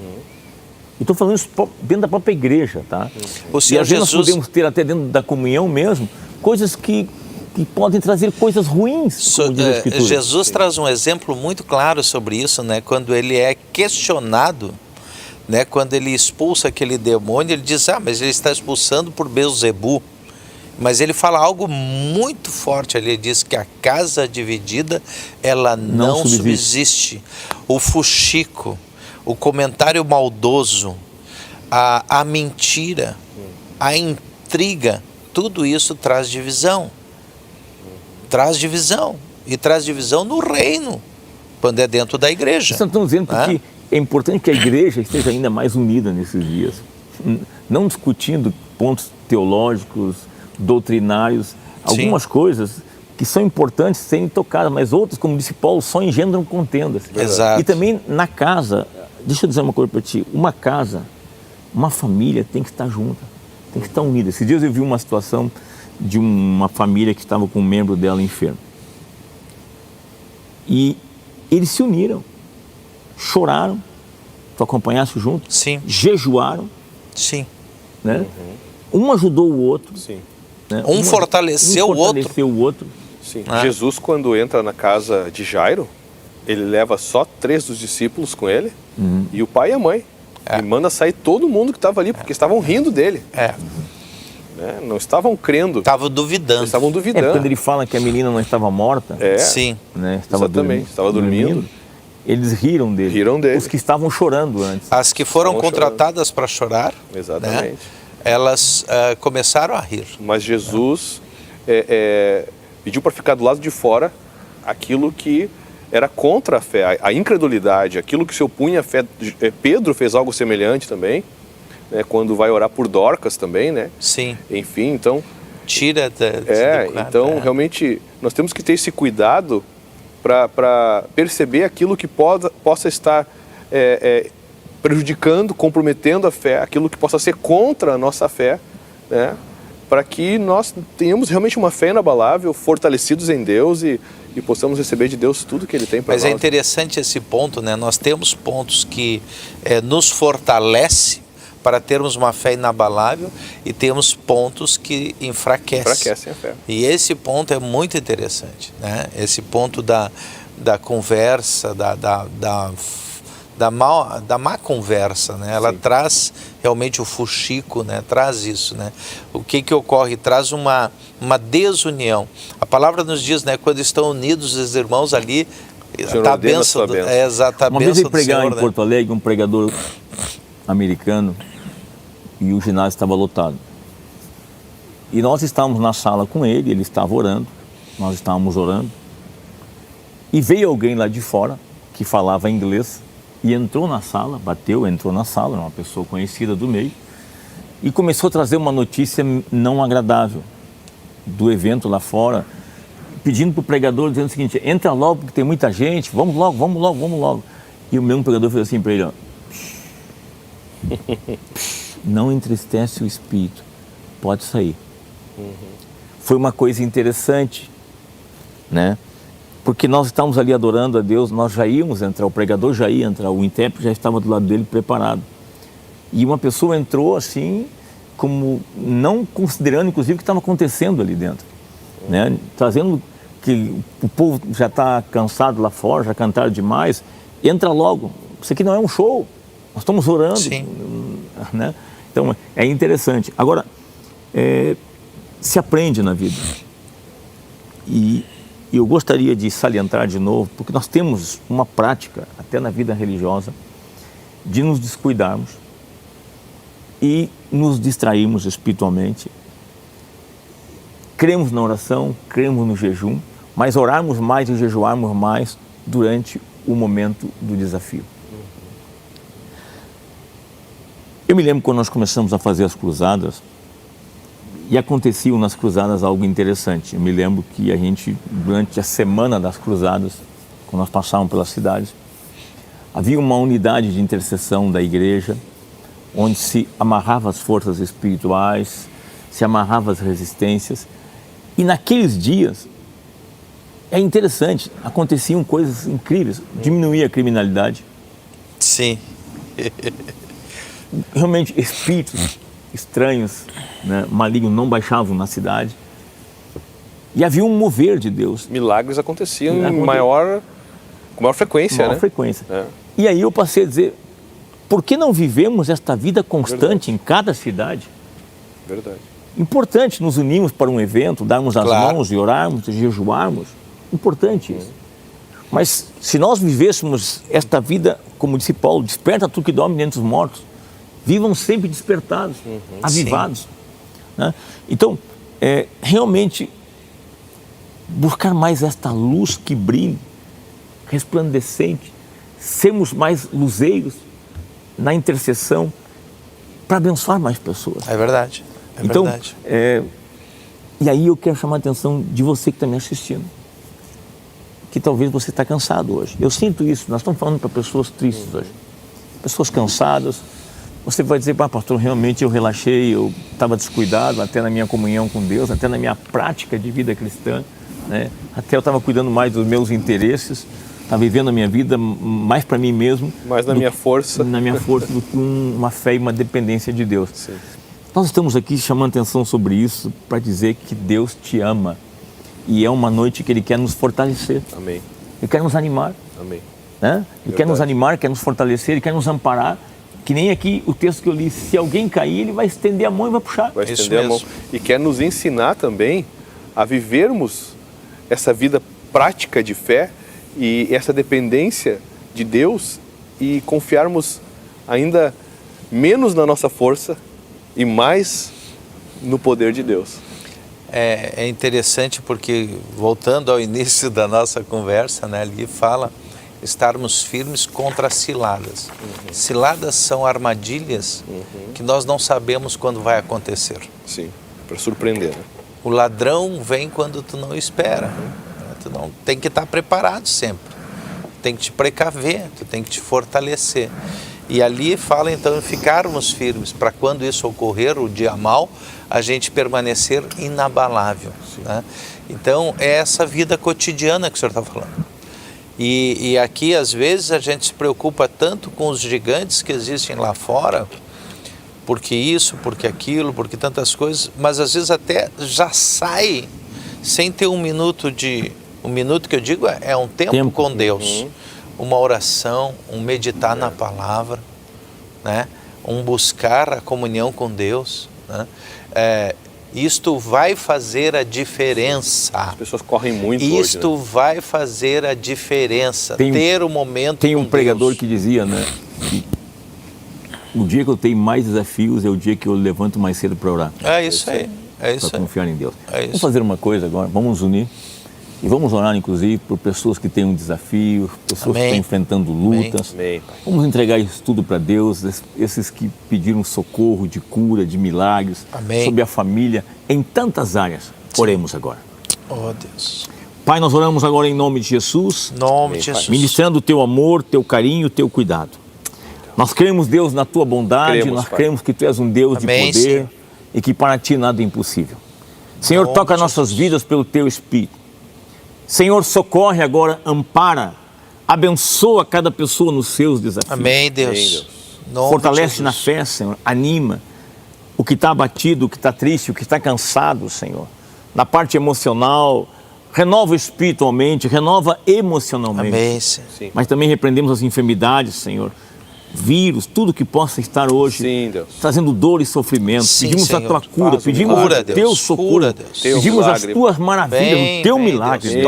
E estou falando isso dentro da própria igreja, tá? O E Senhor às vezes nós Jesus... podemos ter até dentro da comunhão mesmo, coisas que podem trazer coisas ruins, como diz a Escritura. Jesus traz um exemplo muito claro sobre isso, né? Quando ele é questionado, né? Quando ele expulsa aquele demônio, ele diz, mas ele está expulsando por Beelzebu. Mas ele fala algo muito forte ali, ele diz que a casa dividida, ela não subsiste. O fuxico, o comentário maldoso, a mentira, a intriga, tudo isso traz divisão. Traz divisão. E traz divisão no reino, quando é dentro da igreja. Nós estamos dizendo que é importante que a igreja esteja ainda mais unida nesses dias. Não discutindo pontos teológicos, doutrinários, algumas coisas que são importantes serem tocadas, mas outras, como disse Paulo, só engendram contendas. Exato. E também na casa, deixa eu dizer uma coisa para ti, uma casa, uma família tem que estar junta, tem que estar unida. Esses dias eu vi uma situação de uma família que estava com um membro dela enfermo. E eles se uniram, choraram, tu acompanhasse junto, Sim. jejuaram, Sim. né? Um ajudou o outro. Sim. Né? Um fortaleceu o outro. o outro. Sim. Jesus, quando entra na casa de Jairo, ele leva só 3 dos discípulos com ele e o pai e a mãe. E manda sair todo mundo que estava ali, porque estavam rindo dele. Né? Não estavam crendo. Estavam duvidando. Eles estavam duvidando. Quando ele fala que a menina não estava morta, Sim. né? Exatamente, estava dormindo. Eles riram dele. Riram dele. Os que estavam chorando antes. As que foram Estavam contratadas para chorar, Exatamente. né? Elas começaram a rir. Mas Jesus pediu para ficar do lado de fora aquilo que era contra a fé, a incredulidade, aquilo que se opunha à fé. Pedro fez algo semelhante também, né, quando vai orar por Dorcas também, né? Sim. Enfim, então... Tira do quadro, então realmente nós temos que ter esse cuidado para perceber aquilo que possa estar prejudicando, comprometendo a fé, aquilo que possa ser contra a nossa fé, né? Para que nós tenhamos realmente uma fé inabalável, fortalecidos em Deus e possamos receber de Deus tudo que Ele tem para nós. Mas é interessante esse ponto, né? Nós temos pontos que nos fortalece para termos uma fé inabalável e temos pontos que enfraquecem a fé. E esse ponto é muito interessante, né? Esse ponto da conversa, da má conversa, né? Ela traz realmente o fuxico, né? Traz isso, né? O que ocorre? Traz uma desunião. A palavra nos diz, né? Quando estão unidos os irmãos ali, está a bênção. Exato, a Uma vez bênção eu do pregar Senhor, em Porto Alegre, um pregador americano, e o ginásio estava lotado. E nós estávamos na sala com ele, ele estava orando, nós estávamos orando, e veio alguém lá de fora que falava inglês e entrou na sala, entrou na sala, uma pessoa conhecida do meio, e começou a trazer uma notícia não agradável do evento lá fora, pedindo para o pregador, dizendo o seguinte: entra logo porque tem muita gente, vamos logo, vamos logo, vamos logo. E o mesmo pregador fez assim para ele: ó, não entristece o espírito, pode sair. Foi uma coisa interessante, né? Porque nós estávamos ali adorando a Deus, nós já íamos entrar, o pregador já ia entrar, o intérprete já estava do lado dele preparado. E uma pessoa entrou assim, como não considerando inclusive o que estava acontecendo ali dentro, né? Trazendo que o povo já está cansado lá fora, já cantaram demais, entra logo, isso aqui não é um show, nós estamos orando. Sim. Né? Então é interessante. Agora, se aprende na vida. E eu gostaria de salientar de novo, porque nós temos uma prática, até na vida religiosa, de nos descuidarmos e nos distrairmos espiritualmente. Cremos na oração, cremos no jejum, mas orarmos mais e jejuarmos mais durante o momento do desafio. Eu me lembro quando nós começamos a fazer as cruzadas, e aconteciam nas cruzadas algo interessante. Eu me lembro que a gente, durante a semana das cruzadas, quando nós passávamos pelas cidades, havia uma unidade de intercessão da igreja, onde se amarrava as forças espirituais, se amarrava as resistências, e naqueles dias, é interessante, aconteciam coisas incríveis, diminuía a criminalidade. Sim. Realmente, espíritos estranhos, né, malignos, não baixavam na cidade. E havia um mover de Deus. Milagres aconteciam com maior frequência, né? Frequência. E aí eu passei a dizer, por que não vivemos esta vida constante em cada cidade? Verdade. Importante nos unirmos para um evento, darmos as mãos e orarmos, e jejuarmos. Importante isso. Mas se nós vivêssemos esta vida, como disse Paulo, desperta tu que dorme dentre os mortos, vivam sempre despertados, avivados. Né? Então, realmente, buscar mais esta luz que brilha, resplandecente, sermos mais luzeiros na intercessão para abençoar mais pessoas. É verdade. Então, verdade. E aí eu quero chamar a atenção de você que está me assistindo, que talvez você está cansado hoje. Eu sinto isso, nós estamos falando para pessoas tristes hoje, pessoas cansadas. Você vai dizer: pastor, realmente eu relaxei, eu estava descuidado até na minha comunhão com Deus, até na minha prática de vida cristã, né? Até eu estava cuidando mais dos meus interesses, estava vivendo a minha vida mais para mim mesmo. Mais na minha força. Na minha força do que uma fé e uma dependência de Deus. Sim. Nós estamos aqui chamando atenção sobre isso para dizer que Deus te ama e é uma noite que Ele quer nos fortalecer. Amém. Ele quer nos animar. Amém. Né? Ele quer nos animar, quer nos fortalecer, Ele quer nos amparar. Que nem aqui o texto que eu li, se alguém cair, Ele vai estender a mão e vai puxar. Vai estender a mão. E quer nos ensinar também a vivermos essa vida prática de fé e essa dependência de Deus e confiarmos ainda menos na nossa força e mais no poder de Deus. É interessante porque, voltando ao início da nossa conversa, né, ali fala estarmos firmes contra as ciladas. Ciladas são armadilhas que nós não sabemos quando vai acontecer. Sim, para surpreender. Né? O ladrão vem quando tu não espera. Tu não tem que estar preparado sempre. Tem que te precaver, tu tem que te fortalecer. E ali fala então em ficarmos firmes para quando isso ocorrer, o dia mau, a gente permanecer inabalável. Né? Então é essa vida cotidiana que o senhor está falando. E aqui, às vezes, a gente se preocupa tanto com os gigantes que existem lá fora, porque isso, porque aquilo, porque tantas coisas, mas às vezes até já sai sem ter um minuto que eu digo é um tempo com Deus, uma oração, um meditar na palavra, né? Um buscar a comunhão com Deus, né? Isto vai fazer a diferença. As pessoas correm muito Isto hoje, né? vai fazer a diferença. Ter o momento Tem um com pregador Deus. que dizia, né? Que o dia que eu tenho mais desafios é o dia que eu levanto mais cedo para orar. É isso aí. É isso Para aí. confiar em Deus. É isso. Vamos fazer uma coisa agora, vamos nos unir. E vamos orar, inclusive, por pessoas que têm um desafio, pessoas que estão enfrentando lutas. Amém, Pai. Vamos entregar isso tudo para Deus, esses que pediram socorro, de cura, de milagres, sobre a família, em tantas áreas. Oremos agora. Oh, Deus. Pai, nós oramos agora em nome de Jesus. Em nome de Jesus. Ministrando o teu amor, teu carinho, teu cuidado. Nós cremos, Deus, na tua bondade, nós cremos que tu és um Deus de poder, Senhor, e que para ti nada é impossível. Senhor, toca nossas vidas pelo teu Espírito. Senhor, socorre agora, ampara, abençoa cada pessoa nos seus desafios. Amém, Deus. Fortalece na fé, Senhor, anima o que está abatido, o que está triste, o que está cansado, Senhor. Na parte emocional, renova espiritualmente, renova emocionalmente. Amém, Senhor. Mas também repreendemos as enfermidades, Senhor. Vírus, tudo que possa estar hoje trazendo dor e sofrimento. Pedimos a tua cura, pedimos o teu socorro, pedimos as tuas maravilhas, o teu milagre.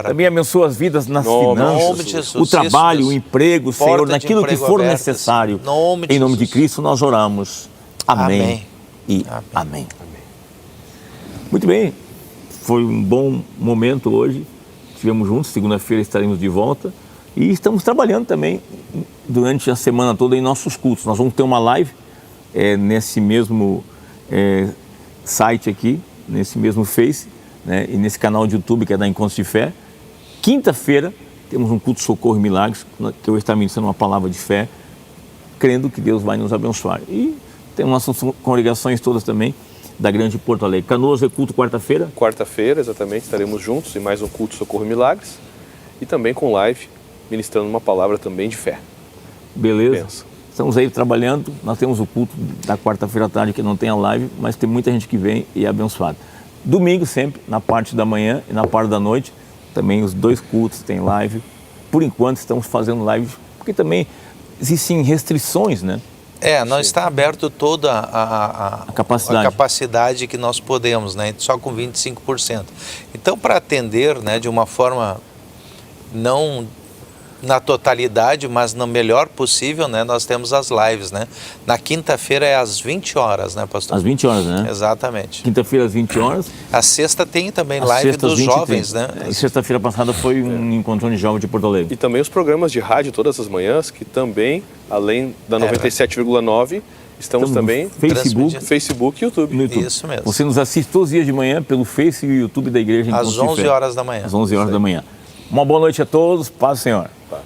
Também abençoa as vidas nas finanças, o trabalho, o emprego, Senhor, naquilo que for necessário. Em nome de Cristo nós oramos. Amém e amém. Muito bem, foi um bom momento hoje. Estivemos juntos, segunda-feira estaremos de volta. E estamos trabalhando também durante a semana toda em nossos cultos. Nós vamos ter uma live nesse mesmo site aqui, nesse mesmo Face, né, e nesse canal de YouTube que é da Encontros de Fé. Quinta-feira temos um culto Socorro e Milagres, que eu vou estar ministrando uma palavra de fé, crendo que Deus vai nos abençoar. E temos nossas congregações todas também da Grande Porto Alegre. Canoas é culto quarta-feira? Quarta-feira, exatamente, estaremos juntos em mais um culto Socorro e Milagres e também com live, ministrando uma palavra também de fé. Beleza. Estamos aí trabalhando. Nós temos o culto da quarta-feira à tarde que não tem a live, mas tem muita gente que vem e é abençoada. Domingo sempre, na parte da manhã e na parte da noite, também os dois cultos têm live. Por enquanto estamos fazendo live, porque também existem restrições, né? Não está aberto toda a capacidade que nós podemos, né? Só com 25%. Então, para atender, né, de uma forma não na totalidade, mas no melhor possível, né? Nós temos as lives, né? Na quinta-feira é às 20 horas, né, pastor? Às 20 horas, né? Exatamente. Quinta-feira às 20 horas. A sexta tem também live dos jovens, né? E sexta-feira passada foi um encontro de jovens de Porto Alegre. E também os programas de rádio todas as manhãs, que também, além da 97,9, estamos também no Facebook e YouTube. No YouTube. Isso mesmo. Você nos assiste todos os dias de manhã pelo Face e o YouTube da Igreja. Às 11 horas da manhã. Às 11 horas da manhã. Uma boa noite a todos. Paz, Senhor. Paz.